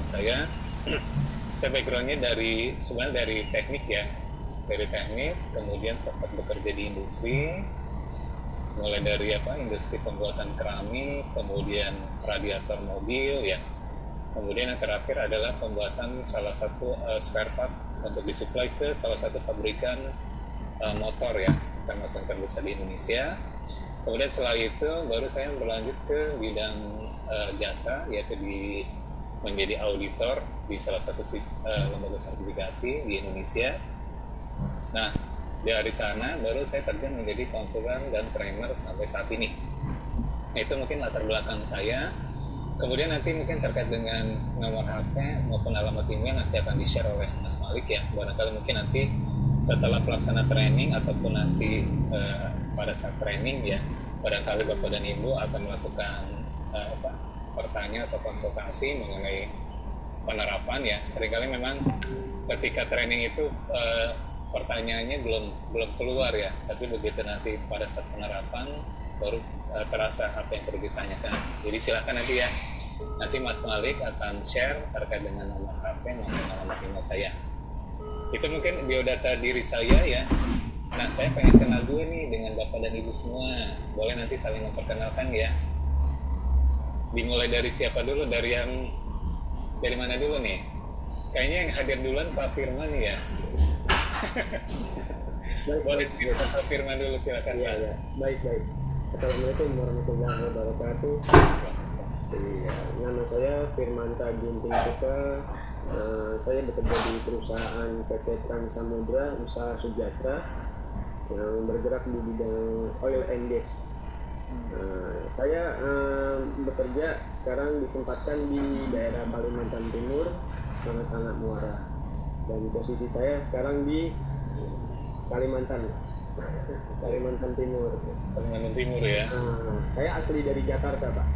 saya. Saya backgroundnya sebenarnya dari teknik ya, dari teknik, kemudian sempat bekerja di industri, mulai dari industri pembuatan keramik, kemudian radiator mobil ya, kemudian yang terakhir adalah pembuatan salah satu spare part untuk disuplai ke salah satu pabrikan motor ya, termasuk terbesar di Indonesia. Kemudian setelah itu baru saya berlanjut ke bidang jasa, yaitu menjadi auditor di salah satu lembaga sertifikasi di Indonesia. Nah, dari sana baru saya terjun menjadi konsultan dan trainer sampai saat ini. Nah, itu mungkin latar belakang saya. Kemudian nanti mungkin terkait dengan nomor HP maupun alamat email nanti akan di-share oleh Mas Malik ya. Barangkali mungkin nanti setelah pelaksana training ataupun nanti pada saat training ya, barangkali Bapak dan Ibu akan melakukan pertanyaan atau konsultasi mengenai penerapan ya. Seringkali memang ketika training itu pertanyaannya belum keluar ya, tapi begitu nanti pada saat penerapan baru terasa apa yang perlu ditanyakan. Jadi silakan nanti ya, nanti Mas Malik akan share terkait dengan nomor HP maupun alamat email saya. Itu mungkin biodata diri saya ya. Nah, saya pengen kenal dulu nih dengan Bapak dan Ibu semua. Boleh nanti saling memperkenalkan ya. Dimulai dari siapa dulu? Dari mana dulu nih? Kayaknya yang hadir duluan Pak Firman nih ya. Boleh Pak Firman dulu, silakan. Ya. Baik. Assalamualaikum warahmatullahi wabarakatuh. Iya, nama saya Firmanta Ginting Puka. Saya bekerja di perusahaan PT Trans Samudra Usaha Sejahtera yang bergerak di bidang oil and gas. Saya bekerja sekarang ditempatkan di daerah Kalimantan Timur, Sangat Muara, dan posisi saya sekarang di Kalimantan Timur. Kalimantan Timur ya. Saya asli dari Jakarta, Pak.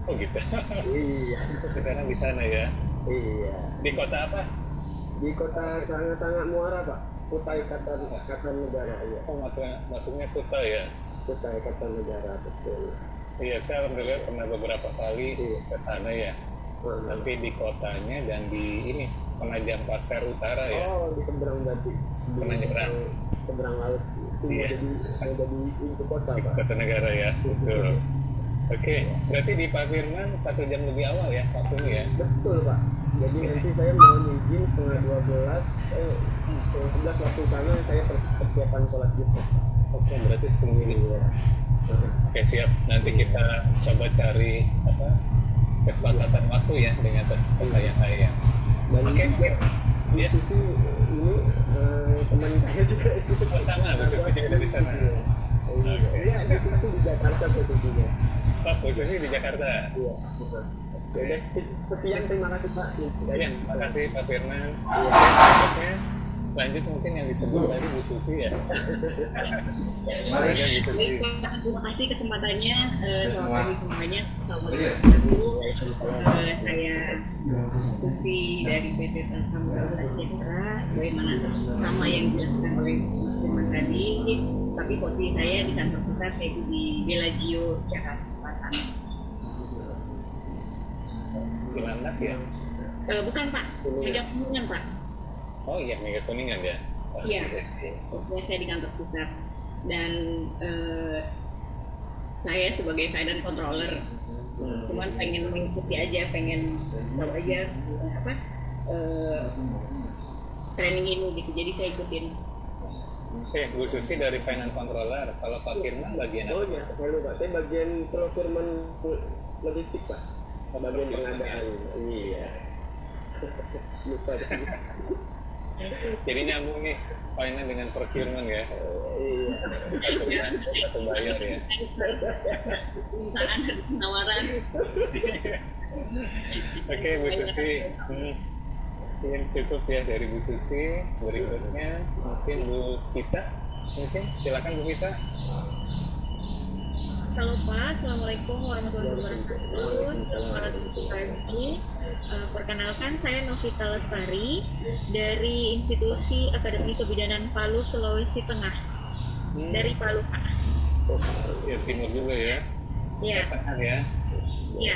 Oh gitu. Iya. Sekarang di sana ya. Iya. Di kota apa? Di kota Sangat Muara, Pak. Kutai Kartanegara. Iya. Oh, maksudnya Kuta ya. Kutai Kartanegara, betul. Iya, saya alhamdulillah pernah beberapa kali ke sana ya. Tapi di kotanya dan di Penajam Pasir Utara ya. Oh, di seberang berarti. Penajam seberang laut. Itu iya. jadi ibu kota, Pak. Kota negara ya. Betul. Oke, berarti di Pak Firman 1 jam lebih awal ya waktunya ya? Betul, Pak. Jadi nanti saya mau izin setengah 11 waktu sana saya persiapan sholat Jumat. Oke, berarti 10 menit. Iya. Oke, siap. Nanti kita coba cari kesepakatan waktu ya dengan peserta yang lain. Dan oke. Di sisi ini teman saya juga ikut sama, khususnya juga dari sana. Iya, itu di Jakarta posisinya. Pak, khususnya di Jakarta. Iya, betul. Jadi sekian, terima kasih Pak. Iya, terima kasih Pak Firman. Iya. Lanjut mungkin yang disebut tadi Bu Susi ya. Baik Pak, terima kasih kesempatannya. Selamat pagi semuanya. Saya Susi dari PT Trans Samudra Usaha Sejahtera. Bagaimana sama yang dijelaskan oleh Mas Firman tadi, tapi posisi saya di kantor pusat yaitu di Bellagio Jakarta Selatan. Di Landak ya? Bukan Pak, Mega Kuningan Pak. Oh iya, Mega Kuningan ya? Iya, saya di kantor pusat dan saya sebagai finance controller, cuman pengen mengikuti aja, pengen tahu aja training ini gitu, jadi saya ikutin. Oke, Bu Susi dari finance controller, kalau Pak Firman bagian apa? Oh iya, saya bagian procurement logistik Pak, bagian pengadaan. Iya. Lupa. Jadi nyambung nih finance dengan procurement ya. Iya. Satu bayar ya. Penawaran. Oke, Bu Susi. Mungkin cukup ya dari Bu Susi. Berikutnya mungkin Bu Kita. Mungkin silakan Bu Kita. Halo Pak, Assalamualaikum warahmatullahi wabarakatuh. Selamat pagi. Perkenalkan, saya Novita Lestari dari Institusi Akademi Kebidanan Palu, Sulawesi Tengah. Dari Palu, Pak. Oh, ya timur juga ya? Iya. Tengah ya? Iya.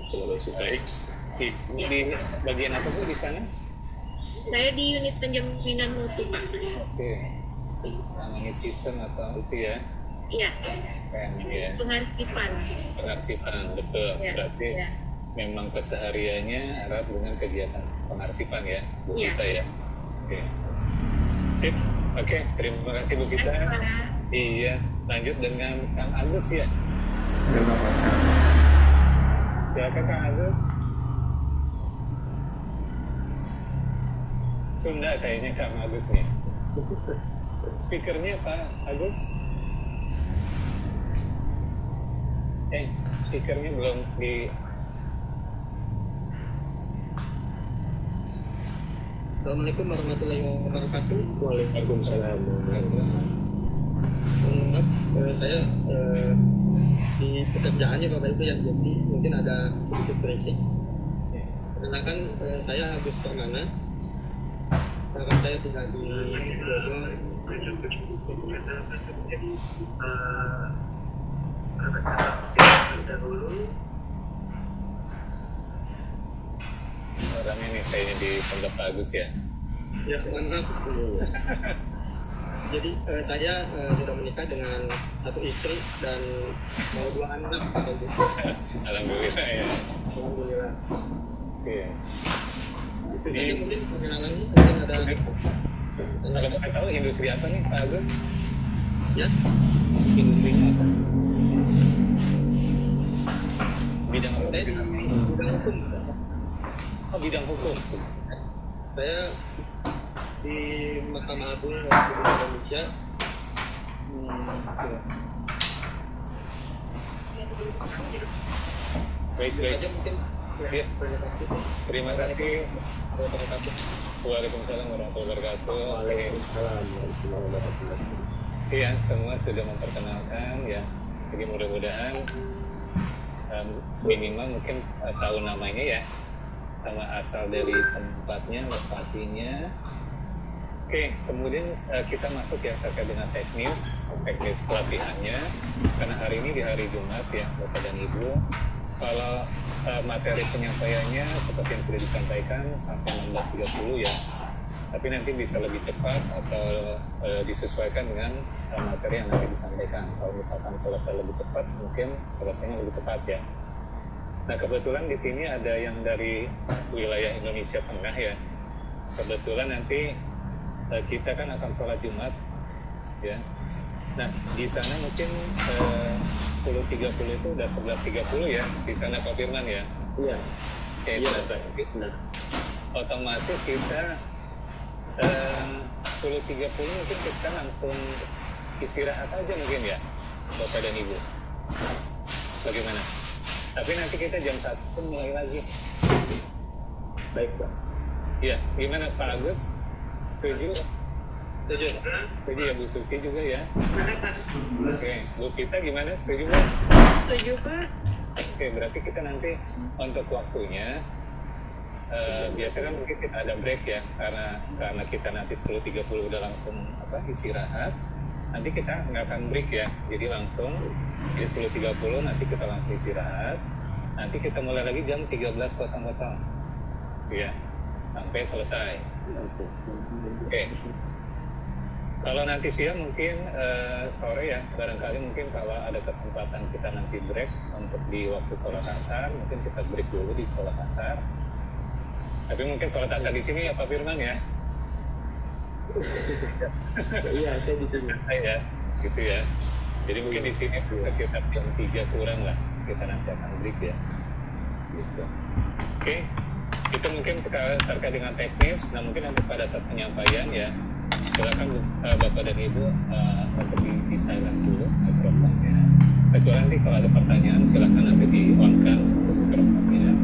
Sulawesi. Baik. Di bagian apa Bu di sana? Saya di unit penjaminan mutu, Pak. Oke. Namanya sistem atau itu ya? Iya, Keren ya. pengarsipan. Pengarsipan, betul. Ya, Berarti ya. memang kesehariannya erat dengan kegiatan pengarsipan ya, Bu Iya. Vita ya. Oke. Sip. Oke, terima kasih Bu Vita. Iya, lanjut dengan Kang Agus ya. Silakan Kang Agus. Sunda kayaknya Kang Agus nih. Speakernya Pak Agus? Speakernya belum di. Assalamualaikum warahmatullahi wabarakatuh. Waalaikumsalam. Maaf, saya di pekerjaannya Bapak Ibu ya, jadi mungkin ada sedikit berisik. Perkenalkan, saya Agus Permana. Sekarang saya tinggal di Bogor. Orangnya nih kayaknya di Pondok Pak Agus ya. Ya, mohon maaf. Jadi saya sudah menikah dengan satu istri dan mau 2 anak. Bapak Ibu. Alhamdulillah ya. Alhamdulillah. Oke. Itu saja mungkin perkenalannya. Mungkin ada. Kalau kita tahu industri apa nih Pak Agus? Ya, Industrinya apa? Bidang apa? saya di bidang hukum. Oh, bidang hukum. Saya di Mahkamah Agung Republik Indonesia. Baik, Itu baik. saja mungkin. Ya. Terima kasih. Wabarakatuh. Waalaikumsalam warahmatullahi wabarakatuh. Waalaikumsalam warahmatullahi wabarakatuh. Iya, semua sudah memperkenalkan ya. Jadi mudah-mudahan minimal mungkin tahu namanya ya, sama asal dari tempatnya, lokasinya. Oke, kemudian kita masuk ya terkait dengan teknis pelatihannya. Karena hari ini di hari Jumat ya, Bapak dan Ibu. Kalau materi penyampaiannya seperti yang sudah disampaikan sampai 16.30 ya. Tapi nanti bisa lebih cepat atau disesuaikan dengan materi yang nanti disampaikan. Kalau misalkan selesai lebih cepat, mungkin selesainya lebih cepat ya. Nah, kebetulan di sini ada yang dari wilayah Indonesia Tengah ya. Kebetulan nanti kita kan akan sholat Jumat ya. Nah, di sana mungkin 10.30 itu udah 11.30 ya. Di sana Pak Firman ya. Iya. Oke, Iya, berarti benar. otomatis kita 10.30 mungkin kita langsung istirahat aja mungkin ya, Bapak dan Ibu. Bagaimana? Tapi nanti kita jam 1 mulai lagi. Baik, Pak. Iya, gimana Pak Agus? Setuju? Setuju. Setuju ya Bu Suki juga ya? Mana, Pak? Oke, Bu Vita gimana? Setuju Pak? Setuju, Pak. Oke, berarti kita nanti untuk waktunya biasanya kan mungkin kita ada break ya, karena kita nanti 10.30 udah langsung istirahat. Nanti kita nggak akan break ya, jadi langsung di 10.30 nanti kita langsung istirahat. Nanti kita mulai lagi jam 13.00 ya, sampai selesai. Oke. Kalau nanti siang mungkin sore ya, barangkali mungkin kalau ada kesempatan kita nanti break untuk di waktu sholat asar, mungkin kita break dulu di sholat asar. Tapi mungkin sholat asar di sini ya Pak Firman ya. Iya, saya di sini. Ya, gitu ya. Jadi mungkin di sini sekitar jam 3 kurang lah kita nanti akan break ya. Gitu. Oke. Itu mungkin terkait dengan teknis. Nah mungkin nanti pada saat penyampaian ya, silakan Bapak dan Ibu untuk di silent dulu mikrofonnya. Kecuali nanti kalau ada pertanyaan silakan nanti di on kan mikrofonnya.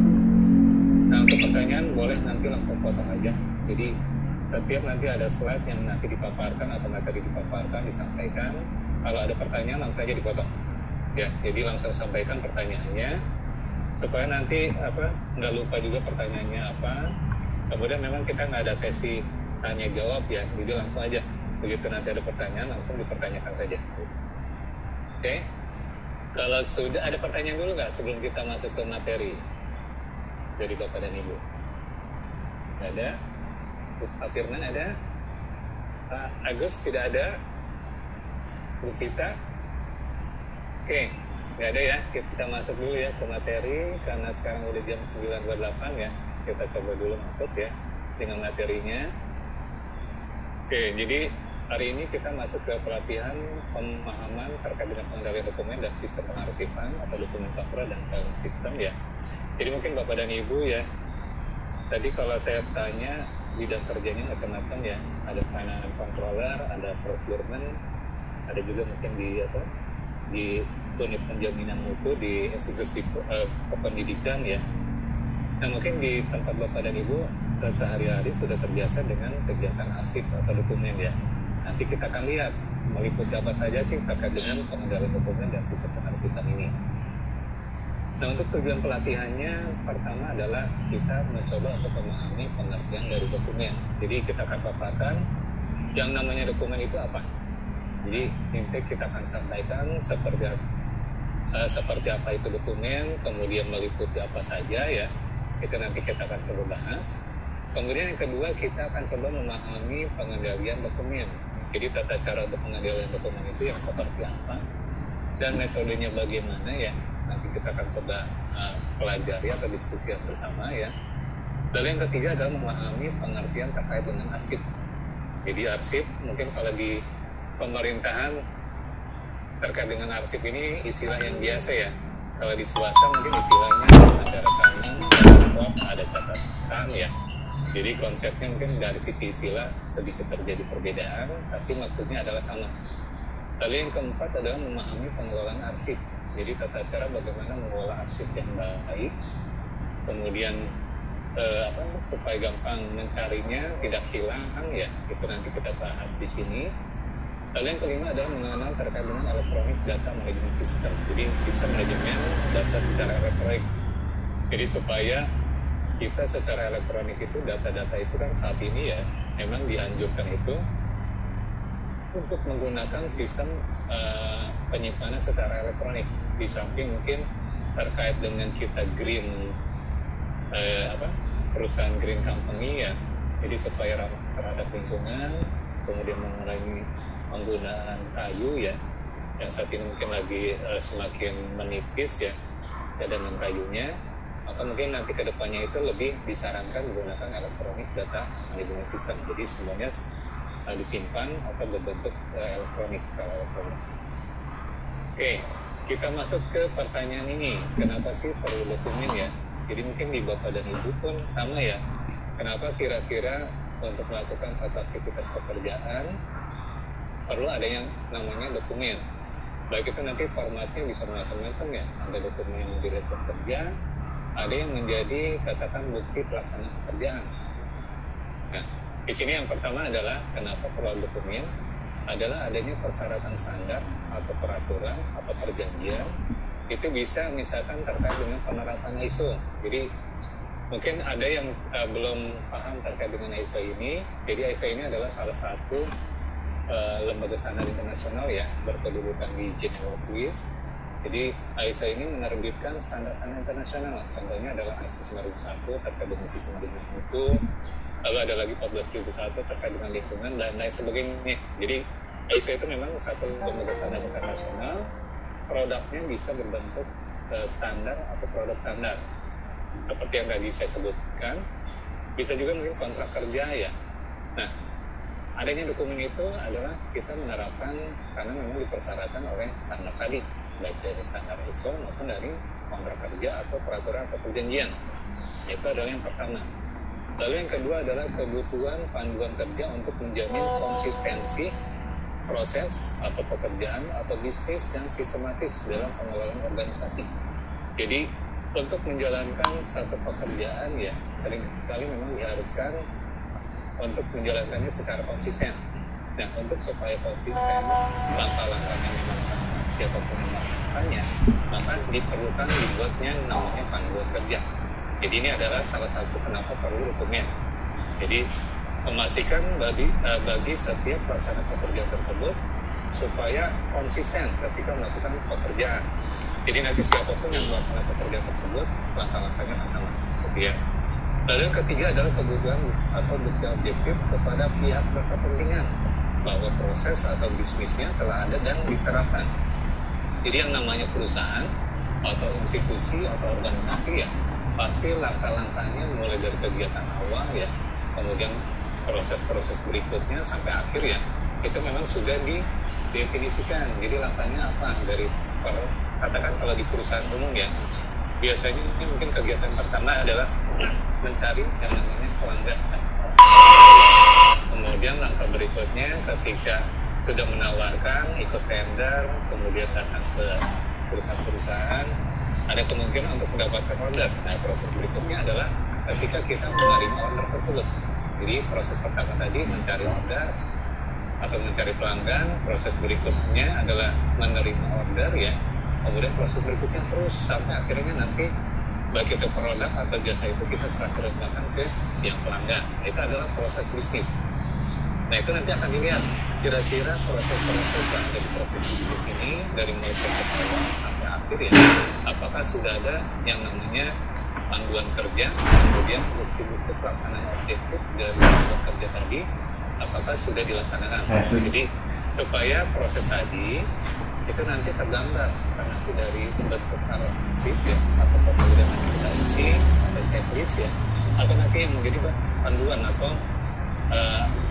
Nah untuk pertanyaan boleh nanti langsung potong aja. Jadi setiap nanti ada slide yang nanti dipaparkan atau materi dipaparkan disampaikan. Kalau ada pertanyaan langsung saja dipotong. Ya, jadi langsung sampaikan pertanyaannya supaya nanti nggak lupa juga pertanyaannya apa. Kemudian memang kita nggak ada sesi tanya jawab ya, jadi langsung aja begitu nanti ada pertanyaan langsung dipertanyakan saja. Oke. Kalau sudah ada pertanyaan dulu nggak sebelum kita masuk ke materi dari Bapak dan Ibu? Nggak ada? Pak Firman ada? Pak Agus tidak ada? Bu Vita? Oke, nggak ada ya. Kita masuk dulu ya ke materi karena sekarang udah jam 9.28 ya. Kita coba dulu masuk ya dengan materinya. Oke, jadi hari ini kita masuk ke pelatihan pemahaman terkait dengan pengendalian dokumen dan sistem pengarsipan atau dokumen faktura dan filing system ya. Jadi mungkin Bapak dan Ibu ya, tadi kalau saya tanya bidang kerjanya macam-macam ya, ada finance controller, ada procurement, ada juga mungkin di unit penjaminan mutu di institusi pendidikan ya. Nah mungkin di tempat Bapak dan Ibu sehari-hari sudah terbiasa dengan kegiatan arsip atau dokumen ya. Nanti kita akan lihat meliputi apa saja sih terkait dengan pengendalian dokumen dan sistem pengarsipan ini. Nah untuk tujuan pelatihannya pertama adalah kita mencoba untuk memahami pengertian dari dokumen. Jadi kita akan paparkan yang namanya dokumen itu apa. Jadi nanti kita akan sampaikan seperti apa itu dokumen, kemudian meliputi apa saja ya. Itu nanti kita akan coba bahas. Kemudian yang kedua kita akan coba memahami pengendalian dokumen. Jadi tata cara untuk pengendalian dokumen itu yang seperti apa dan metodenya bagaimana ya. Nanti kita akan coba pelajari atau diskusi bersama ya. Lalu yang ketiga adalah memahami pengertian terkait dengan arsip. Jadi arsip mungkin kalau di pemerintahan terkait dengan arsip ini istilah yang biasa ya. Kalau di swasta mungkin istilahnya ada rekaman, ada catatan ya. Jadi konsepnya mungkin dari sisi istilah sedikit terjadi perbedaan, tapi maksudnya adalah sama. Lalu yang keempat adalah memahami pengelolaan arsip. Jadi tata cara bagaimana mengelola arsip yang baik, kemudian supaya gampang mencarinya, tidak hilang ya. Itu nanti kita bahas di sini. Lalu yang kelima adalah mengenal terkait dengan elektronik data manajemen sistem. Jadi sistem manajemen data secara elektronik. Jadi supaya kita secara elektronik itu data-data itu kan saat ini ya memang dianjurkan itu untuk menggunakan sistem penyimpanan secara elektronik. Di samping mungkin terkait dengan kita green perusahaan green company ya, jadi supaya ramah terhadap lingkungan, kemudian mengurangi penggunaan kayu ya yang saat ini mungkin lagi semakin menipis ya cadangan kayunya. Maka mungkin nanti ke depannya itu lebih disarankan menggunakan elektronik data manajemen sistem. Jadi semuanya disimpan atau berbentuk elektronik. Oke, kita masuk ke pertanyaan ini. Kenapa sih perlu dokumen ya? Jadi mungkin di Bapak dan Ibu pun sama ya. Kenapa kira-kira untuk melakukan satu aktivitas pekerjaan perlu ada yang namanya dokumen? Baik itu nanti formatnya bisa macam-macam ya. Ada dokumen direktur kerja, ada yang menjadi katakan bukti pelaksanaan pekerjaan. Nah, di sini yang pertama adalah kenapa perlu dokumen adalah adanya persyaratan standar atau peraturan atau perjanjian itu bisa misalkan terkait dengan penerapan ISO. Jadi mungkin ada yang belum paham terkait dengan ISO ini. Jadi ISO ini adalah salah satu lembaga standar internasional ya berkedudukan di Geneva, Swiss. Jadi ISO ini menerbitkan standar-standar internasional. Contohnya adalah ISO 9001 terkait dengan sistem manajemen mutu, lalu ada lagi 14001 terkait dengan lingkungan dan lain sebagainya. Jadi ISO itu memang satu lembaga standar internasional. Produknya bisa berbentuk standar atau produk standar. Seperti yang tadi saya sebutkan, bisa juga mungkin kontrak kerja ya. Nah, adanya dokumen itu adalah kita menerapkan karena memang dipersyaratkan oleh standar tadi, baik dari standar ISO maupun dari kontrak kerja atau peraturan atau perjanjian. Itu adalah yang pertama. Lalu yang kedua adalah kebutuhan panduan kerja untuk menjamin konsistensi proses atau pekerjaan atau bisnis yang sistematis dalam pengelolaan organisasi. Jadi untuk menjalankan satu pekerjaan ya seringkali memang diharuskan untuk menjalankannya secara konsisten. Nah, untuk supaya konsisten, langkah-langkahnya memang sama, siapapun yang melaksanakannya, maka diperlukan dibuatnya namanya panduan kerja. Jadi ini adalah salah satu kenapa perlu dokumen. Jadi memastikan bagi setiap pelaksana pekerjaan tersebut supaya konsisten ketika melakukan pekerjaan. Jadi nanti siapapun yang melaksanakan pekerjaan tersebut, langkah-langkahnya akan sama. Gitu ya. Lalu yang ketiga adalah kebutuhan atau bukti objektif kepada pihak berkepentingan bahwa proses atau bisnisnya telah ada dan diterapkan. Jadi yang namanya perusahaan atau institusi atau organisasi ya pasti langkah-langkahnya mulai dari kegiatan awal ya, kemudian proses-proses berikutnya sampai akhir ya, itu memang sudah didefinisikan. Jadi langkahnya apa dari katakan kalau di perusahaan umum ya, biasanya mungkin kegiatan pertama adalah mencari yang namanya pelanggan. Kemudian langkah berikutnya ketika sudah menawarkan, ikut tender, kemudian datang ke perusahaan-perusahaan, ada kemungkinan untuk mendapatkan order. Nah, proses berikutnya adalah ketika kita menerima order tersebut. Jadi proses pertama tadi mencari order atau mencari pelanggan, proses berikutnya adalah menerima order ya. Kemudian proses berikutnya terus sampai akhirnya nanti baik itu produk atau jasa itu kita serahkan ke yang pelanggan. Itu adalah proses bisnis. Nah, itu nanti akan dilihat kira-kira proses-proses yang ada di proses bisnis ini dari mulai proses awal sampai akhir ya, apakah sudah ada yang namanya panduan kerja, kemudian bukti-bukti pelaksanaan objektif dari panduan kerja tadi, apakah sudah dilaksanakan. Jadi supaya proses tadi itu nanti tergambar, karena nanti dari bentuk arsip ya, atau kemudian nanti kita isi ada checklist ya, atau nanti yang menjadi panduan atau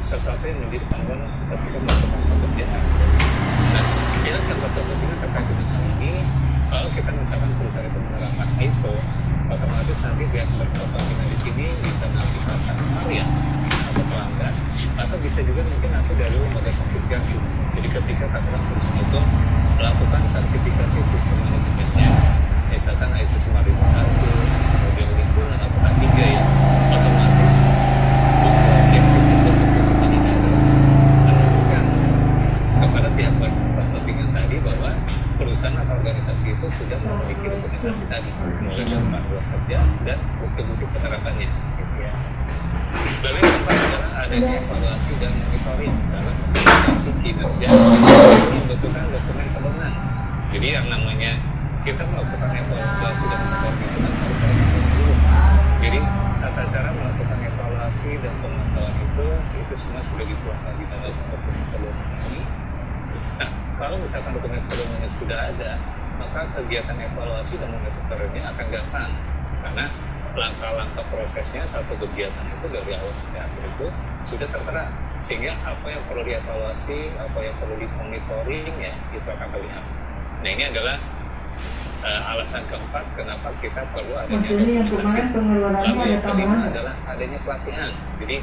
sesuatu yang menjadi panduan ketika melakukan pekerjaan. Nah, kita yang berkepentingan terkait dengan hal ini, kalau kita misalkan perusahaan itu menerapkan ISO, otomatis nanti pihak berkepentingan di sini bisa nanti customer ya, atau pelanggan, atau bisa juga mungkin nanti dari lembaga sertifikasi. Jadi ketika katakan perusahaan itu melakukan sertifikasi sistem manajemennya, misalkan ISO 9001, kemudian lingkungan atau K3 ya, otomatis kepada pihak berkepentingan tadi bahwa perusahaan atau organisasi itu sudah memiliki dokumentasi tadi, mulai dari panduan kerja dan bukti-bukti penerapannya. Gitu ya. Lalu yang keempat adalah adanya evaluasi dan monitoring dalam implementasi kinerja yang membutuhkan dokumen pedoman. Jadi yang namanya kita melakukan evaluasi dan monitoring itu kan harus ada dulu. Jadi tata cara melakukan evaluasi dan pemantauan itu semua sudah dituangkan di dalam dokumen pedoman ini. Nah, kalau misalkan dokumen pedomannya sudah ada, maka kegiatan evaluasi dan monitoringnya akan gampang karena langkah-langkah prosesnya satu kegiatan itu dari awal sampai akhir itu sudah tertera, sehingga apa yang perlu dievaluasi, apa yang perlu dimonitoring ya itu akan terlihat. Nah, ini adalah alasan keempat kenapa kita perlu adanya dokumentasi. Lalu yang kelima adalah adanya pelatihan. Jadi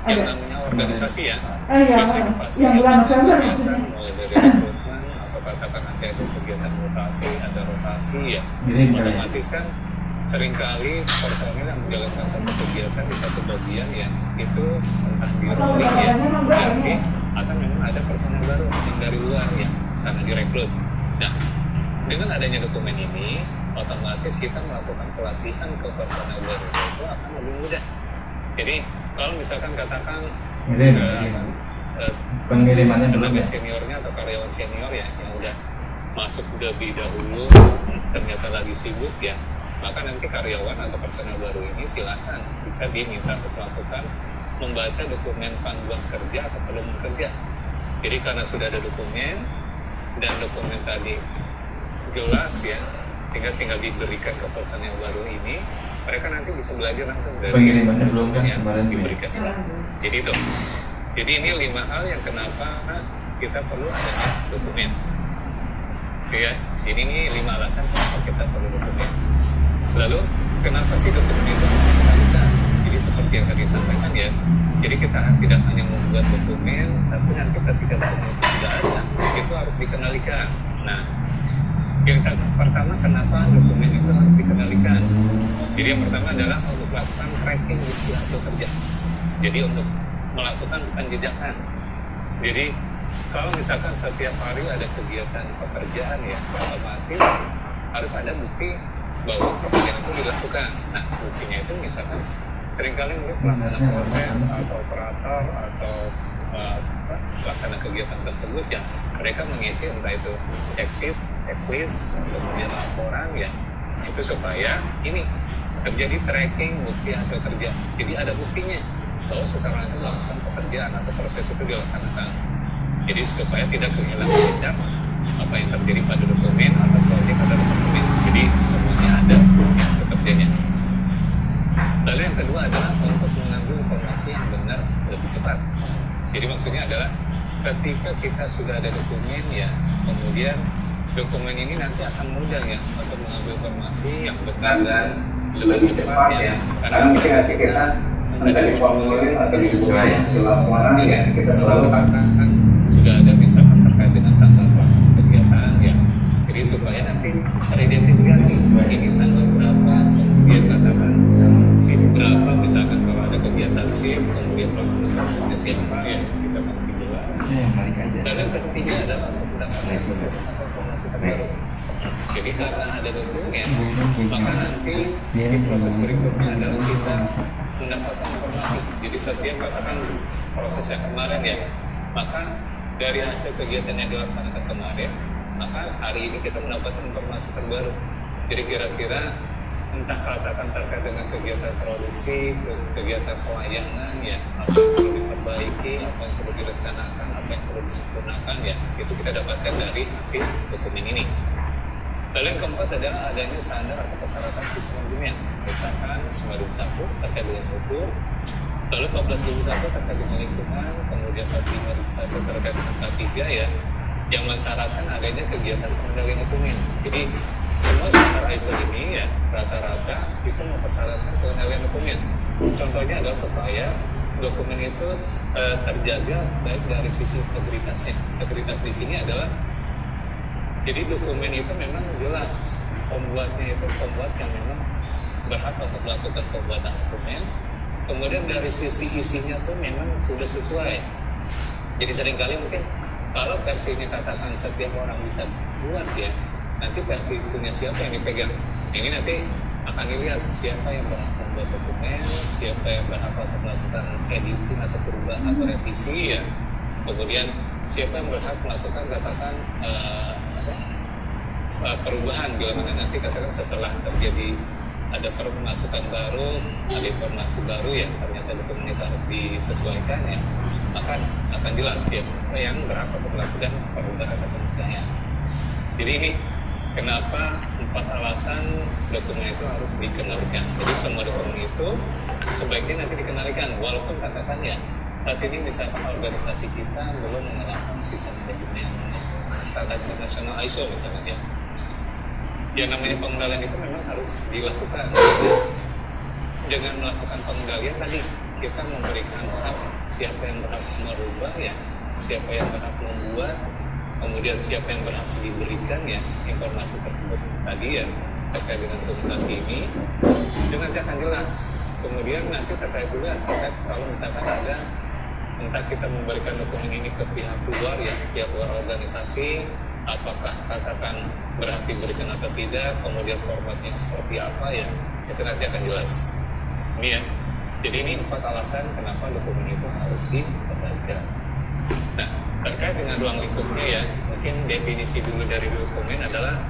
yang namanya organisasi ya, biasanya pasti kegiatan mulai dari rekrutmen atau katakan nanti ada kegiatan rotasi, ada rotasi ya, otomatis kan seringkali personil yang menjalankan satu kegiatan di satu bagian ya itu entah di rolling ya, berarti akan memang ada personil baru yang dari luar ya karena direkrut. Nah, dengan adanya dokumen ini otomatis kita melakukan pelatihan ke personil baru itu akan lebih mudah. Jadi kalau misalkan katakan pengirimannya tenaga seniornya atau karyawan senior ya yang udah masuk lebih dahulu ternyata lagi sibuk ya, maka nanti karyawan atau personel baru ini silakan bisa diminta untuk melakukan membaca dokumen panduan kerja atau pedoman kerja. Jadi karena sudah ada dokumen dan dokumen tadi jelas ya, sehingga tinggal diberikan ke personel baru ini, mereka nanti bisa belajar langsung dari pengirimannya belum kan yang kemarin diberikan. Jadi itu. Jadi ini 5 hal yang kenapa kita perlu adanya dokumen. Oke ya. Jadi ini 5 alasan kenapa kita perlu dokumen. Lalu kenapa sih dokumen itu harus dikendalikan? Jadi seperti yang tadi disampaikan ya. Jadi kita tidak hanya membuat dokumen, tapi nanti ketika dokumen itu sudah ada, itu harus dikendalikan. Nah, yang pertama kenapa dokumen itu harus dikendalikan? Jadi yang pertama adalah untuk melakukan tracking bukti hasil kerja. Jadi untuk melakukan bukan jejakan. Jadi kalau misalkan setiap hari ada kegiatan pekerjaan ya, otomatis harus ada bukti bahwa pekerjaan itu dilakukan. Nah, buktinya itu misalkan seringkali mungkin pelaksana proses atau operator atau pelaksana kegiatan tersebut ya mereka mengisi entah itu exit checklist, kemudian laporan ya, itu supaya ini terjadi tracking bukti hasil kerja. Jadi ada buktinya bahwa seseorang itu melakukan pekerjaan atau proses itu dilaksanakan. Jadi supaya tidak kehilangan jejak apa yang terjadi pada dokumen atau proyek atau dokumen. Jadi semuanya ada hasil kerjanya. Lalu yang kedua adalah untuk mengambil informasi yang benar lebih cepat. Jadi maksudnya adalah ketika kita sudah ada dokumen ya, kemudian dokumen ini nanti akan mudah ya untuk mengambil informasi yang benar dan lebih cepat ya. Karena mungkin nanti kita dari formulir atau sesuai hasil laporan ya, kita selalu akan sudah ada misalkan terkait dengan tanggal pelaksanaan kegiatan ya. Jadi supaya nanti teridentifikasi ini tanggal berapa, kemudian katakan SIP berapa, misalkan kalau ada kegiatan SIP, kemudian prosesnya siapa ya, kita makin jelas. Dan yang ketiga adalah menggunakan informasi terbaru. Jadi karena ada dokumen, maka nanti di proses berikutnya adalah kita mendapatkan informasi. Jadi setiap katakan proses yang kemarin ya, maka dari hasil kegiatan yang dilaksanakan kemarin, maka hari ini kita mendapatkan informasi terbaru. Jadi kira-kira entah katakan terkait dengan kegiatan produksi, kegiatan pelayanan ya, apa yang perlu diperbaiki, apa yang perlu direncanakan, apa yang perlu disempurnakan ya, itu kita dapatkan dari hasil dokumen ini. Lalu yang keempat adalah adanya standar atau persyaratan sistem dunia, misalkan Semadum 1 terkait dengan mutu, lalu 14.001 terkait dengan lingkungan, kemudian 45.001 terkait dengan K3 ya, yang mensyaratkan adanya kegiatan pengendalian dokumen. Jadi semua standar ISO ini ya rata-rata itu mempersyaratkan pengendalian dokumen. Contohnya adalah supaya dokumen itu terjaga baik dari sisi integritasnya. Integritas di sini adalah jadi dokumen itu memang jelas pembuatnya itu pembuat yang memang berhak untuk melakukan pembuatan dokumen. Kemudian dari sisi isinya pun memang sudah sesuai. Jadi seringkali mungkin kalau versinya katakan setiap orang bisa buat ya, nanti versi punya siapa yang dipegang. Ini nanti akan dilihat siapa yang berhak membuat dokumen, siapa yang berhak untuk melakukan editing atau perubahan atau revisi ya. Kemudian siapa yang berhak melakukan katakan perubahan bila mana nanti katakan setelah terjadi ada pemasukan baru, ada informasi baru ya, ternyata dokumen itu harus disesuaikan ya, maka akan jelas siapa yang berhak untuk melakukan perubahan atau penyesuaian. Jadi ini kenapa 4 alasan dokumen itu harus dikenalkan. Jadi semua dokumen itu sebaiknya nanti dikenalkan, walaupun katakan ya saat ini misalkan organisasi kita belum menerapkan sistem manajemen standar internasional ISO misalnya ya. Yang namanya pengendalian itu memang harus dilakukan. Dengan melakukan pengendalian tadi kita memberikan hak siapa yang berhak merubah ya, siapa yang berhak membuat, kemudian siapa yang berhak diberikan ya informasi tersebut tadi ya terkait dengan dokumentasi ini, itu nanti akan jelas. Kemudian nanti terkait juga terkait kalau misalkan ada entah kita memberikan dokumen ini ke pihak luar ya, pihak luar organisasi, apakah katakan berhak diberikan atau tidak, kemudian formatnya seperti apa ya, itu nanti akan jelas. Ini ya, jadi ini 4 alasan kenapa dokumen itu harus diperbaiki. Nah, terkait dengan ruang lingkupnya ya, mungkin definisi dulu dari dokumen adalah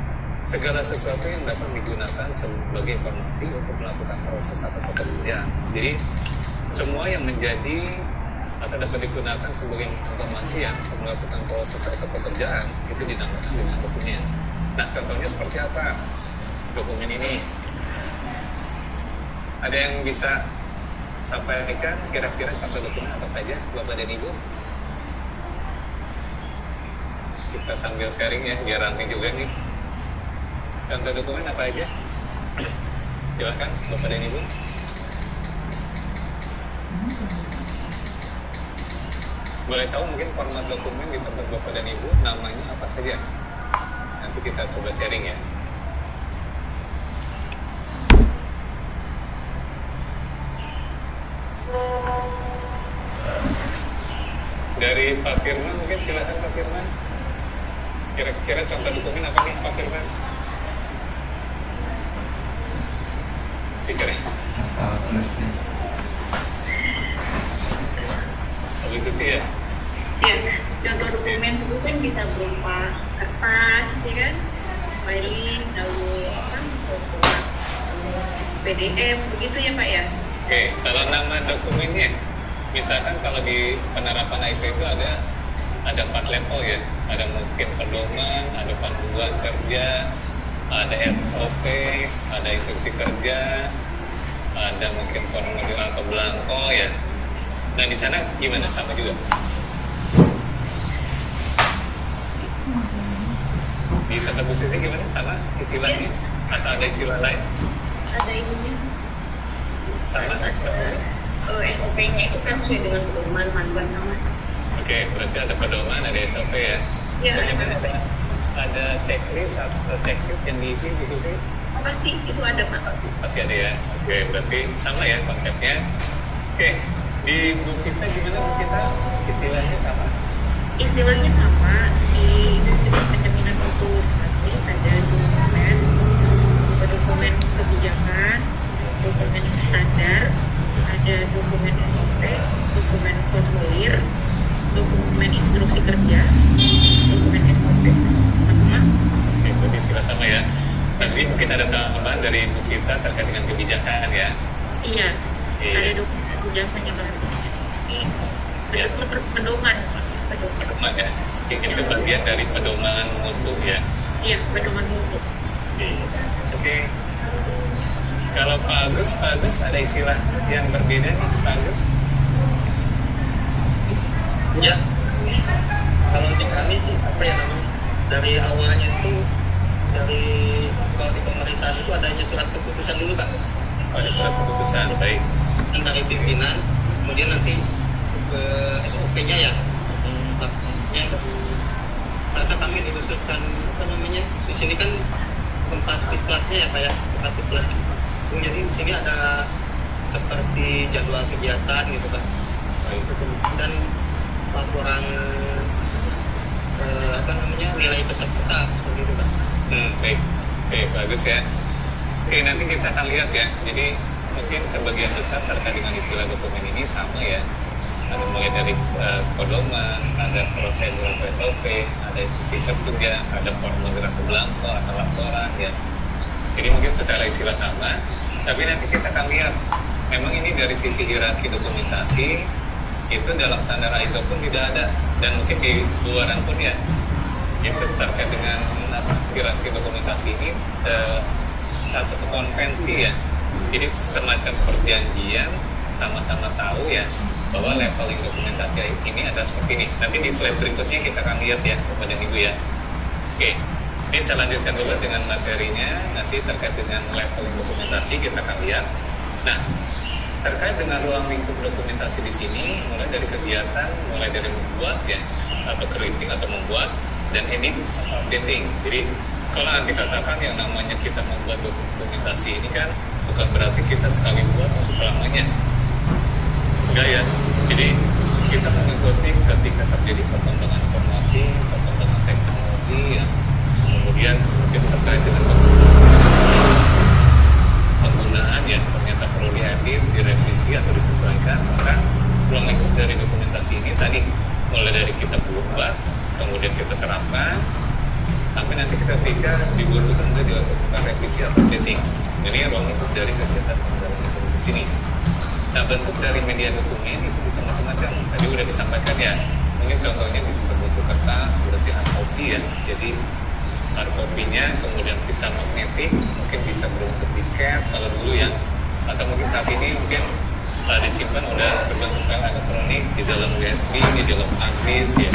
segala sesuatu yang dapat digunakan sebagai informasi untuk melakukan proses atau pekerjaan. Jadi semua yang menjadi atau dapat digunakan sebagai informasi ya untuk melakukan proses atau pekerjaan itu dinamakan dengan dokumen. Nah, contohnya seperti apa dokumen ini? Ada yang bisa sampaikan kira-kira contoh dokumen apa saja, Bapak dan Ibu? Kita sambil sharing ya, biar rame juga nih. Contoh dokumen apa aja? Silakan Bapak dan Ibu. Boleh tahu mungkin format dokumen di tempat Bapak dan Ibu namanya apa saja? Nanti kita coba sharing ya. Dari Pak Firman mungkin, silakan Pak Firman. Kira-kira contoh dokumen apa nih Pak Firman? Pikirnya. Habis itu ya? Ya, contoh dokumen itu kan bisa berupa kertas, ya kan? filing, lalu PDF, begitu ya Pak ya? Oke, kalau nama dokumennya, misalkan kalau di penerapan ISO itu ada 4 level ya, ada mungkin pedoman, ada panduan kerja, ada SOP, ada instruksi kerja, ada mungkin formulir atau belangko ya. Nah di sana gimana, sama juga? Di tata busisi gimana, sama istilahnya atau ada istilah lain? Ada ininya. Sama? SOP-nya itu kan sesuai dengan pedoman, panduan sama. Oke, berarti ada pedoman, ada SOP ya. Iya. Kemudian ada checklist atau checklist yang diisi khususnya? Pasti itu ada Pak. Pasti ada ya. Oke, berarti sama ya konsepnya. Oke, di Bu kita gimana Bu kita? Istilahnya sama? Istilahnya sama, di penjaminan mutu nanti ada dokumen kebijakan, dokumen standar, ada dokumen SOP, dokumen formulir, dokumen instruksi kerja, dokumen SOP sama. Oke, berarti istilah sama ya. Nanti mungkin ada tambahan dari Bu kita terkait dengan kebijakan ya. Iya, Iya. ada dokumen kebijakan yang baru. Ya. Ada pedoman. Pedoman ya. Ini itu bagian dari pedoman mutu ya. Iya, pedoman mutu. Oke. Kalau Pak Agus ada istilah yang berbeda nih Pak Agus? Ya, kalau di kami sih apa ya namanya, dari awalnya itu dari kalau di pemerintahan itu adanya surat keputusan dulu Pak. Oh, ada surat keputusan, baik. Yang dari pimpinan, kemudian nanti ke SOP-nya ya. Makanya karena kami diusulkan apa namanya, di sini kan tempat diklatnya ya Pak ya, tempat diklat. Jadi di sini ada seperti jadwal kegiatan gitu Pak. Dan laporan apa namanya, nilai peserta seperti itu Pak. Baik. Oke, bagus ya. Oke, nanti kita akan lihat ya. Jadi mungkin sebagian besar terkait dengan istilah dokumen ini sama ya. Ada mulai dari pedoman, ada prosedur SOP, ada instruksi kerja, ada formulir atau belangko atau laporan ya. Jadi mungkin secara istilah sama, tapi nanti kita akan lihat memang ini dari sisi hierarki dokumentasi itu dalam standar ISO pun tidak ada, dan mungkin di luaran pun ya itu terkait dengan hierarki dokumentasi ini satu konvensi ya. Jadi semacam perjanjian, sama-sama tahu ya bahwa leveling dokumentasi ini ada seperti ini. Nanti di slide berikutnya kita akan lihat ya kepada Ibu ya. Oke, ini saya lanjutkan dulu dengan materinya. Nanti terkait dengan leveling dokumentasi kita akan lihat. Nah, terkait dengan ruang lingkup dokumentasi di sini, mulai dari kegiatan, mulai dari membuat ya, atau creating atau membuat, dan edit atau updating. Jadi kalau nanti katakan yang namanya kita membuat dokumentasi ini kan bukan berarti kita sekali buat untuk selamanya. Enggak ya. Jadi kita mengikuti ketika terjadi perkembangan informasi, perkembangan teknologi ya. Kemudian mungkin terkait dengan penggunaan ya, ternyata perlu diedit, direvisi atau disesuaikan, maka ruang lingkup dari dokumentasi ini tadi mulai dari kita buat, kemudian kita terapkan, sampai nanti ketika dibutuhkan untuk dilakukan revisi atau updating. Ini ruang lingkup dari kegiatan penggunaan di sini. Nah, bentuk dari media dokumen itu bisa macam-macam. Tadi udah disampaikan ya. Mungkin contohnya bisa berbentuk kertas, berarti hard copy ya. Jadi hard copy-nya kemudian kita magnetik, mungkin bisa berbentuk disket kalau dulu ya. Atau mungkin saat ini mungkin disimpan udah berbentuk file elektronik di dalam USB, di dalam hard disk ya.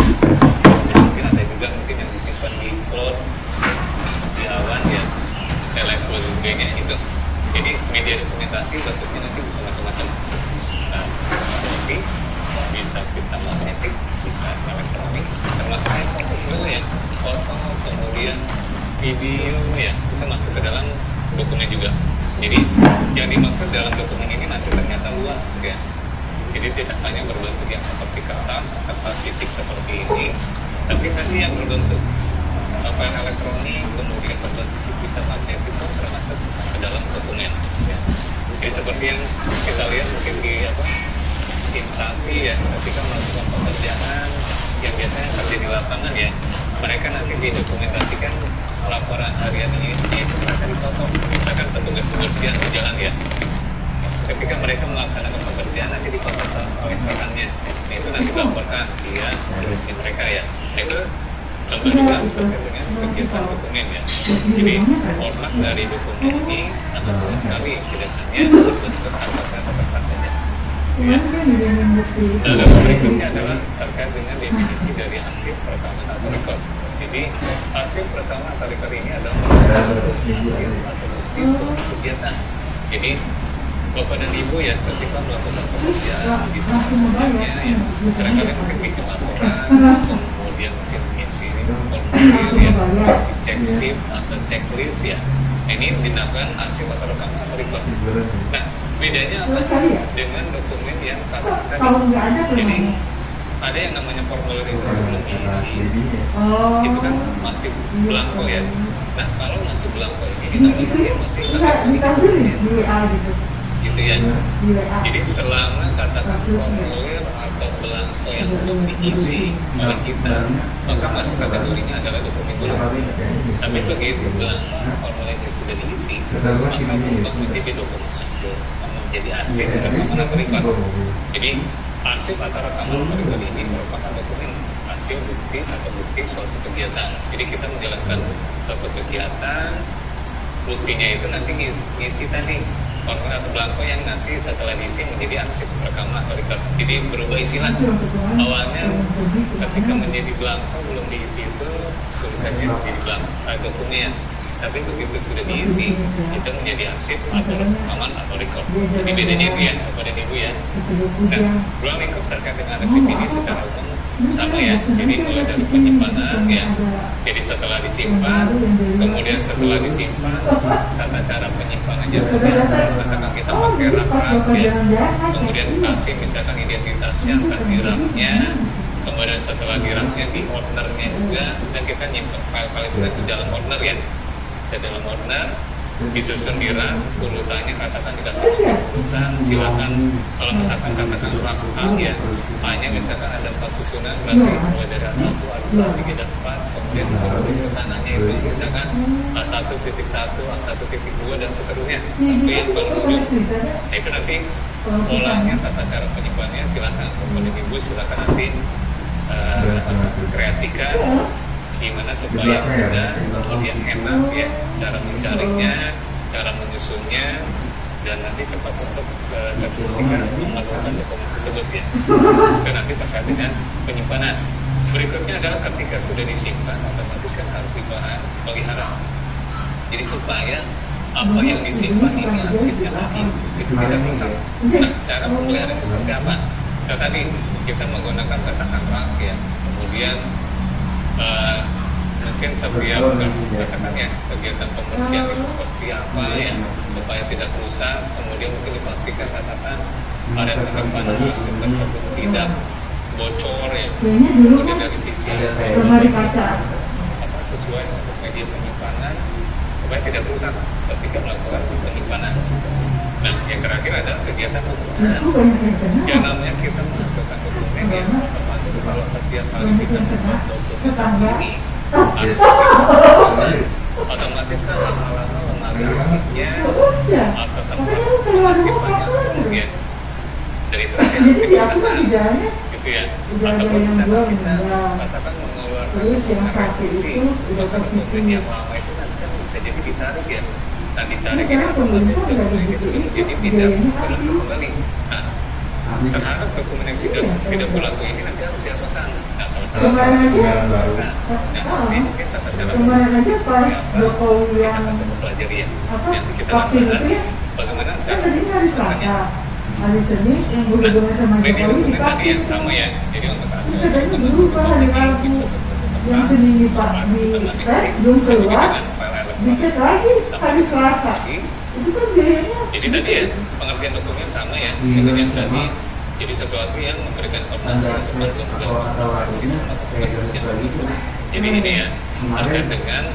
Mungkin ada juga mungkin yang disimpan di cloud, di awan ya, dan lain sebagainya itu. Jadi media dokumentasi bentuknya nanti bisa macam-macam. Nah, nanti bisa kita magnetik, bisa elektronik, termasuk foto semua ya, foto, kemudian video ya, itu masuk ke dalam dokumen juga. Jadi yang dimaksud dalam dokumen ini nanti ternyata luas ya. Jadi tidak hanya berbentuk yang seperti kertas fisik seperti ini, tapi nanti yang berbentuk file elektronik, kemudian berbentuk kita magnetik itu termasuk ke dalam dokumen. Ya. Jadi seperti yang kita lihat mungkin di instansi ya, ketika melakukan pekerjaan yang biasanya terjadi di lapangan ya, mereka nanti didokumentasikan laporan harian ini itu mereka dipotong, misalkan petugas kebersihan di jalan ya, ketika mereka melaksanakan pekerjaan nanti dipotong oleh rekannya, itu nanti dilaporkan dia di mereka ya. Itu contoh juga terkait dengan kegiatan dokumen ya. Jadi format dari dokumen ini sangat luas sekali, tidak hanya berbentuk kertas saja. Ya. Dan berikutnya adalah terkait dengan definisi dari arsip rekaman atau rekod. Jadi arsip rekaman atau rekod ini adalah arsip atau bukti suatu kegiatan. Jadi Bapak dan Ibu ya ketika melakukan pekerjaan di tempatnya ya, seringkali mungkin bikin laporan, kemudian mungkin isi formulir ya, isi cek sheet atau checklist ya. Ini dinamakan arsip atau rekaman atau rekod. Nah, bedanya apa dengan dokumen yang tadi? Jadi ada yang namanya formulir itu sebelum diisi, itu kan masih belangko ya. Nah, kalau masih belangko ini namanya masih gitu ya. Jadi selama katakan formulir atau belangko yang belum diisi oleh kita, maka masih kategorinya adalah dokumen belum. Tapi begitu belangko formulir yang sudah diisi, maka berubah menjadi dokumen hasil, menjadi arsip rekaman atau rekod. Jadi arsip atau rekaman atau rekod ini merupakan dokumen hasil bukti atau bukti suatu kegiatan. Jadi kita menjalankan suatu kegiatan, buktinya itu nanti ngisi tadi formulir atau belangko yang nanti setelah diisi menjadi arsip rekaman atau rekod. Jadi berubah istilah. Awalnya ketika menjadi belangko belum diisi itu tulisannya menjadi belangko dokumen. Tapi begitu sudah diisi itu menjadi arsip atau rekaman atau rekod. Jadi bedanya itu ya, Bapak dan Ibu ya. Dan ruang lingkup terkait dengan arsip ini secara umum sama ya. Jadi mulai dari penyimpanan ya. Jadi setelah disimpan, kemudian setelah disimpan, tata cara penyimpanannya katakan kita pakai rak ya. Kemudian kasih misalkan identitasnya entah di raknya. Kemudian setelah di raknya di ordernya juga, bisa kita nyimpan file-file itu di dalam order ya. Di dalam order disusun di rak, urutannya katakan dikasih urutan, silakan kalau misalkan katakan rak A ya, A-nya misalkan ada 4 susunan, berarti mulai dari A1, A2, A3, dan 4, kemudian urutanannya itu misalkan A1.1, A1.2 dan seterusnya sampai yang paling ujung. Nah itu nanti polanya, tata cara penyimpanannya silakan kepada Ibu, silakan nanti kreasikan gimana supaya mudah, kemudian enak ya cara mencarinya, cara menyusunnya, dan nanti tepat untuk ketika melakukan dokumen tersebut ya. Dan nanti terkait dengan penyimpanan. Berikutnya adalah ketika sudah disimpan, otomatis kan harus dipelihara. Jadi supaya apa yang disimpan ini arsipnya tadi itu tidak rusak. Nah, cara pemeliharaan itu seperti apa? So tadi kita menggunakan katakan rak ya, kemudian mungkin setiap katakan ya kegiatan pembersihan itu seperti apa ya supaya tidak rusak, kemudian mungkin dipastikan katakan ada penyimpanan arsip tersebut tidak bocor ya, kemudian dari sisi apa sesuai untuk media penyimpanan supaya tidak rusak ketika melakukan penyimpanan. Nah, yang terakhir adalah kegiatan pembersihan. Yang namanya kita menghasilkan dokumen ya, otomatis kalau setiap kali kita membuat dokumentasi ini, otomatis kan lama-lama lembaga arsipnya atau tempat pengarsipannya kemudian dari terakhir arsip misalkan gitu ya, ataupun misalkan kita katakan mengeluarkan revisi, maka dokumen yang lama itu nanti kan bisa jadi ditarik ya. Nah ditarik ini otomatis dokumen ini sudah menjadi tidak berlaku kembali. Nah terhadap dokumen yang tidak berlaku ini nanti harus diapakan? Nah salah satu nanti kita bicara apa kita mempelajari ya. Nanti kita bahas bagaimana cara melakukannya. Media dokumen tadi yang sama ya. Jadi untuk hasil dokumen ini bisa berbentuk kertas, bisa juga dengan file elektronik sama jadi tadi ya pengertian dokumen sama ya dengan yang tadi. Jadi sesuatu yang memberikan informasi untuk melakukan proses sistem atau pekerjaan itu. Jadi ini ya terkait dengan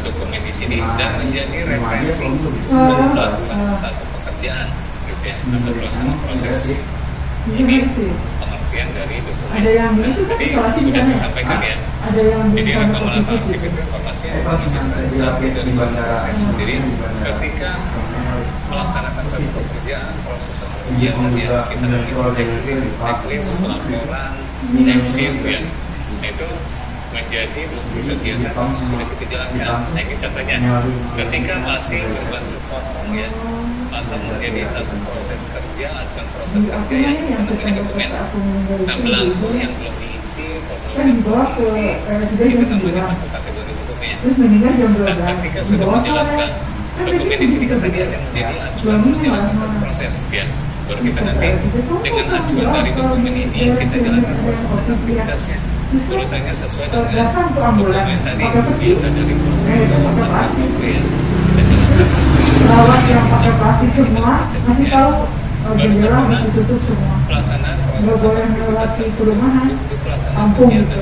dokumen di sini dan menjadi referensi untuk melakukan satu pekerjaan gitu ya atau pelaksanaan proses ini pengertian dari dokumen. Nah, tadi sudah saya sampaikan ya Jadi rekaman atau arsip itu informasi yang terindikasi dari suatu proses. Jadi ketika melaksanakan suatu pekerjaan, proses pekerjaan ya kita nulis checklist, laporan, checklist ya, itu menjadi kegiatan sudah kita jalankan. Nah ini contohnya, ketika masih berbentuk kosong ya, atau menjadi satu proses kerja atau proses kerja yang kita namanya dokumen. Nah belangko yang belum diisi, formulir itu namanya masuk kategori dokumen. Nah ketika sudah menjalankan dokumen di sini kan tadi ada menjadi acuan menjalankan satu proses ya. Baru kita nanti dengan acuan dari dokumen ini kita jalankan proses aktivitasnya. Urutannya sesuai dengan dokumen tadi, biasa dari proses itu ya. Dan jalankan sesuai perawat yang pakai plastik semua masih tahu jendela ditutup semua, pelaksanaan nggak boleh melewati perumahan, kampung gitu.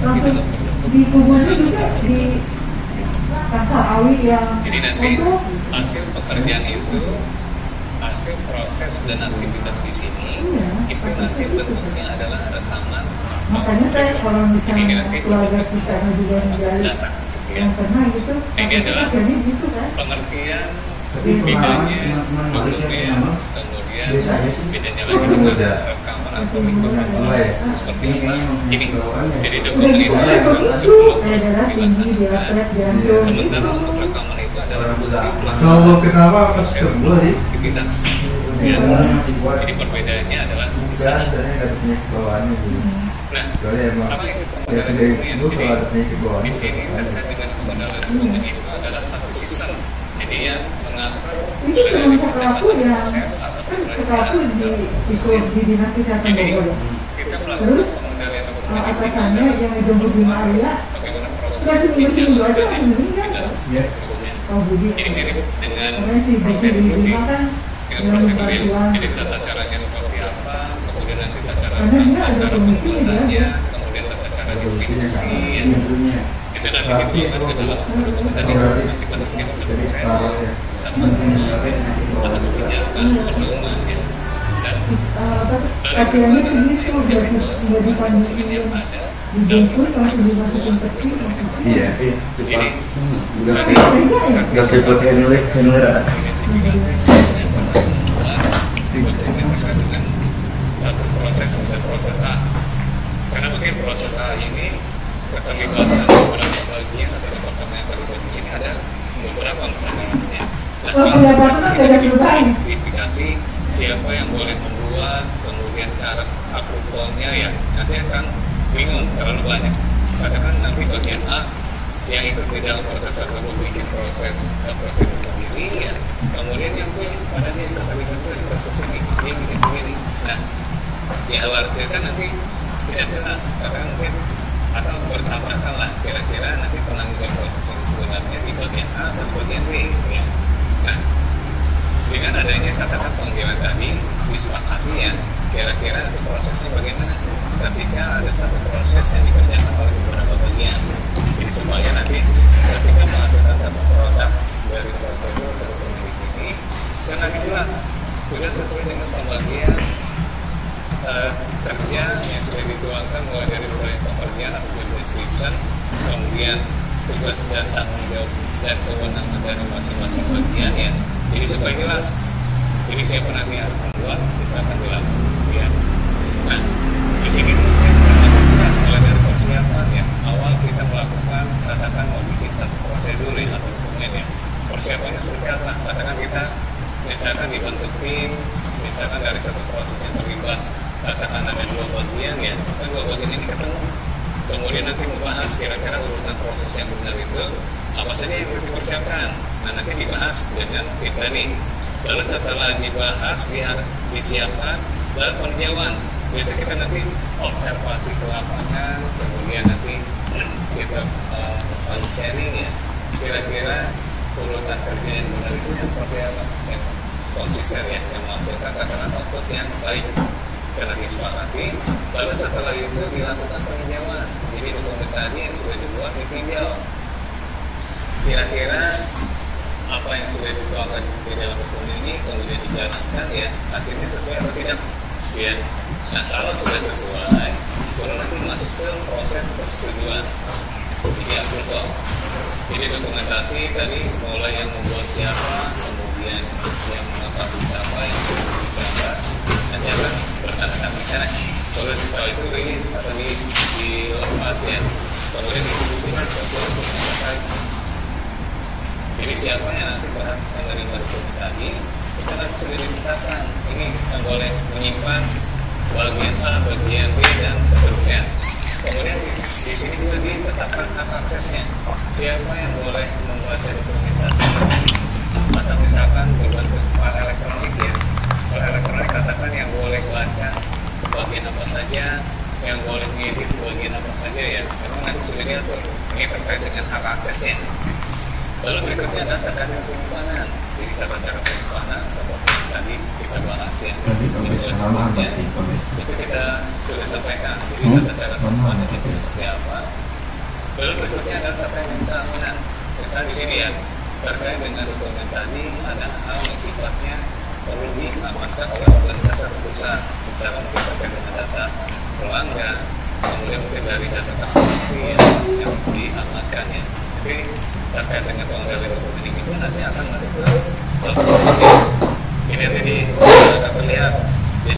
Langsung di kubunya juga di Pasar Awi yang jadi nanti hasil pekerjaan itu, hasil proses dan aktivitas di sini itu nanti bentuknya adalah rekaman. makanya saya kalau misalnya keluarga kita juga menjadi yang pernah gitu, ini adalah jadi gitu kan. pengertian bedanya dokumen, kemudian bedanya lagi dengan rekaman atau mikrofotografi seperti apa ini. Jadi dokumen itu sebelum proses dilaksanakan, sementara untuk rekaman itu adalah proses aktivitas ya. Jadi perbedaannya adalah di sana. Nah, apa itu pembedahan dokumen? Jadi di sini terkait dengan pembedahan dokumen itu adalah satu sistem. Jadi yang mengatur Ini cuma sesuatu yang sesuatu di dinas kesehatan Bogor. Terus atasannya yang dijemput di Maria sudah seminggu aja langsung meninggal. Oh Budi. Jadi mirip dengan Karena si Budi di rumah kan yang prosedur. bantuan. Jadi tata caranya seperti apa, kemudian nanti tata Karena dia ada cara komisi pembuatannya, ya. kemudian tata cara distribusi. Itu nanti dituangkan ke dalam satu dokumen tadi. Nanti bentuknya bisa berusaha sama atau kebijakan pedoman ya. Bisa. Latihannya begitu, jadi pandemi yang dijemput langsung dimasukin peti. Iya, Jadi nggak bisa handler. satu proses A. Karena mungkin proses A ini keterlibatan beberapa bagian atau departemen yang terlibat di sini ada beberapa misalnya. Pendapatan tidak perubahan. Verifikasi siapa yang boleh membuat, kemudian cara approvalnya ya nanti akan bingung terlalu banyak. Katakan nanti bagian A yang ikut di dalam proses tersebut bikin proses itu sendiri ya. Kemudian yang pun pada dia terlibat di proses ini dia bikin sendiri. Nah, dikhawatirkan nanti tidak jelas karena mungkin atau bertabrakan lah kira-kira nanti penangguhan proses ini sebenarnya di bagian A atau bagian B ya. Nah, dengan adanya kata-kata panggilan tadi disepakati ya kira-kira prosesnya bagaimana ketika ada satu proses yang dikerjakan oleh beberapa bagian. Jadi supaya nanti ketika menghasilkan satu produk dari prosedur atau dokumen di sini kan nanti jelas sudah sesuai dengan pembagian kerja yang sudah dituangkan mulai dari mulai pekerjaan atau job description, kemudian tugas dan tanggung jawab dan kewenangan dari masing-masing bagian ya. Jadi supaya jelas. Jadi siapa nanti harus membuat itu akan jelas. Ya. Nah, di sini mulai dari persiapan ya. Awal kita melakukan katakan mau bikin satu prosedur ya atau dokumen ya. Persiapannya seperti apa? Katakan kita misalkan dibentuk tim, misalkan dari satu proses yang terlibat katakan ada dua bagian ya, kan dua bagian ini ketemu. Kemudian nanti membahas kira-kira urutan proses yang benar itu apa saja yang perlu dipersiapkan. Nah nanti dibahas dengan kita nih. Lalu setelah dibahas disiapkan dalam peninjauan. Biasanya kita nanti observasi ke lapangan, kemudian nanti kita saling sharing ya. Kira-kira urutan kerja yang benar itu yang seperti apa? Yang konsisten ya, yang menghasilkan katakan output yang baik. Karena disepakati, lalu setelah itu dilakukan peninjauan. Jadi dokumen tadi yang sudah dibuat ditinjau. Kira-kira apa yang sudah dituangkan di dalam dokumen ini kemudian dijalankan ya hasilnya sesuai atau tidak? Ya. Nah kalau sudah sesuai, baru nanti masuk ke proses persetujuan Jadi dokumentasi tadi mulai yang membuat siapa, kemudian yang mengetahui siapa, yang membuat siapa, nanti akan bertanda misalnya. Terus setelah itu rilis atau dilepas ya, kemudian distribusikan ke dokumentasi. Jadi siapa yang nanti berhak menerima dokumentasi, kita nanti sudah dimintakan ini yang boleh menyimpan bagian A, bagian B dan seterusnya. Kemudian di sini juga ditetapkan hak aksesnya. Siapa yang boleh membaca dokumentasi atau misalkan berbentuk file elektronik ya. File elektronik katakan yang boleh baca bagian apa saja, yang boleh mengedit bagian apa saja ya. Memang nanti sudah diatur. Ini terkait dengan hak aksesnya. Lalu berikutnya adalah tata penyimpanan. Jadi tata cara penyimpanan seperti yang tadi kita bahas ya. Misalnya itu kita sudah sampaikan. Jadi tata cara penyimpanan itu seperti apa. Lalu berikutnya adalah tata keamanan. Misalnya di sini ya terkait dengan dokumen tadi ada hal yang sifatnya perlu diamankan oleh organisasi atau perusahaan. Misalkan kita terkait dengan data pelanggan, kemudian mungkin dari data transaksi yang harus diamankan ya. Tapi terkait dengan pengendalian dokumen ini nanti akan masuk ke ini tadi akan terlihat